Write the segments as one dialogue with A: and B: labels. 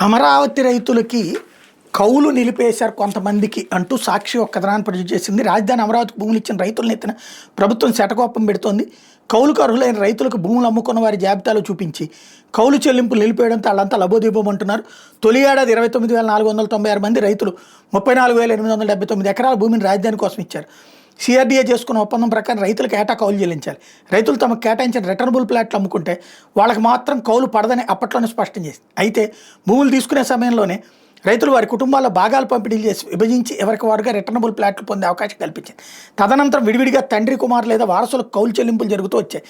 A: అమరావతి రైతులకి కౌలు నిలిపేశారు కొంతమందికి అంటూ సాక్షి ఒక కథనాన్ని ప్రొడ్యూస్ చేసింది. రాజధాని అమరావతికి భూములు ఇచ్చిన రైతులను ఎత్తిన ప్రభుత్వం శటకోపం పెడుతోంది. కౌలుకు అర్హులైన రైతులకు భూములు అమ్ముకున్న వారి జాబితాలో చూపించి కౌలు చెల్లింపులు నిలిపేయడంతో వాళ్ళంతా లబోదీపమంటున్నారు. తొలి ఏడాది 29,496 మంది రైతులు 34,879 ఎకరాల భూమిని రాజధాని కోసం ఇచ్చారు. సిఆర్డీఏ చేసుకున్న ఒప్పందం ప్రకారం రైతులకు ఏటా కౌలు చెల్లించాలి. రైతులు తమకు కేటాయించిన రిటర్నబుల్ ప్లాట్లు అమ్ముకుంటే వాళ్ళకి మాత్రం కౌలు పడదని అప్పట్లోనే స్పష్టం చేసింది. అయితే భూములు తీసుకునే సమయంలోనే రైతులు వారి కుటుంబాల్లో భాగాలు పంపిణీ చేసి విభజించి ఎవరికి వారుగా రిటర్నబుల్ ప్లాట్లు పొందే అవకాశం కల్పించింది. తదనంతరం విడివిడిగా తండ్రి కుమారు లేదా వారసులకు కౌలు చెల్లింపులు జరుగుతూ వచ్చాయి.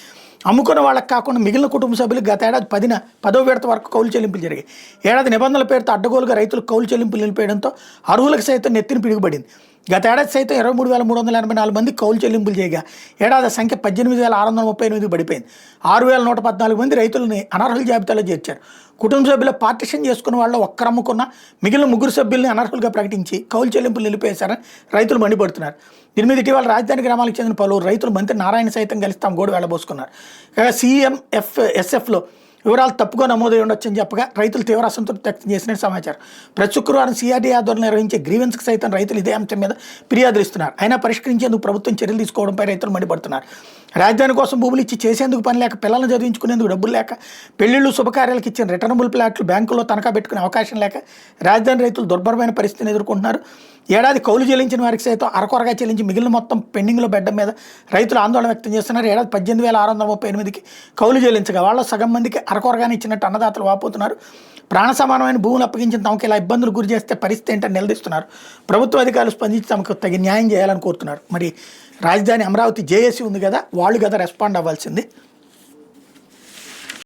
A: అమ్ముకున్న వాళ్ళకి కాకుండా మిగిలిన కుటుంబ సభ్యులకు గత ఏడాది 10వ విడత వరకు కౌలు చెల్లింపులు జరిగాయి. ఏడాది నిబంధనల పేరుతో అడ్డగోలుగా రైతులకు కౌలు చెల్లింపులు నిలిపేయడంతో అర్హులకు సైతం నెత్తిన పిడుగుపడింది. గత ఏడాది సైతం 23,384 మంది కౌలు చెల్లింపులు చేయగా ఏడాది సంఖ్య 18,638 పడిపోయింది. 6,114 మంది రైతులని అనర్హుల జాబితాలో చేర్చారు. కుటుంబ సభ్యుల పార్టిషన్ చేసుకున్న వాళ్ళు ఒక్కరమ్ముకున్న మిగిలిన 3 సభ్యుల్ని అనర్హులుగా ప్రకటించి కౌలు చెల్లింపులు నిలిపేశారని రైతులు మండిపడుతున్నారు. దీని మీద ఇటీవల రాజధాని గ్రామాలకు చెందిన పలువురు రైతులు మంత్రి నారాయణ సైతం కలిసి తమ గోడు వెళ్ళబోసుకున్నారు. CMFSFలో వివరాలు తప్పుగా నమోదై ఉండొచ్చని చెప్పగా రైతులు తీవ్ర అసంతృప్తి వ్యక్తం చేసినట్టు సమాచారం. ప్రతి శుక్రవారం సిఆర్డీ ఆధ్వర్యంలో నిర్వహించే గ్రీవెన్స్కి సైతం రైతులు ఇదే అంశం మీద ఫిర్యాదులు ఇస్తున్నారు. అయినా పరిష్కరించేందుకు ప్రభుత్వం చర్యలు తీసుకోవడంపై రైతులు మండిపడుతున్నారు. రాజధాని కోసం భూములు ఇచ్చి చేసేందుకు పని లేక, పిల్లలను చదివించుకునేందుకు డబ్బులు లేక, పెళ్లిళ్ళు శుభకార్యాలకు ఇచ్చిన రిటర్నబుల్ ప్లాట్లు బ్యాంకుల్లో తనఖా పెట్టుకునే అవకాశం లేక రాజధాని రైతులు దుర్భరమైన పరిస్థితిని ఎదుర్కొంటున్నారు. ఏడాది కౌలు చెల్లించిన వారికి సైతం అరకొరగా చెల్లించి మిగిలిన మొత్తం పెండింగ్లో బెడ్డం మీద రైతులు ఆందోళన వ్యక్తం చేస్తున్నారు. ఏడాది 18,638కి కౌలు చెల్లించగా వాళ్ళ సగం మందికి అరకొరగానే ఇచ్చినట్టు అన్నదాతలు వాపోతున్నారు. ప్రాణ సమానమైన భూములు అప్పగించిన తమకు ఇలా ఇబ్బందులు గురి చేస్తే పరిస్థితి ఏంటని నిలదీస్తున్నారు. ప్రభుత్వ అధికారులు స్పందించి తమకు తగిన న్యాయం చేయాలని కోరుతున్నారు. మరి రాజధాని అమరావతి జేఏసీ ఉంది కదా, వాళ్ళు కదా రెస్పాండ్ అవ్వాల్సింది.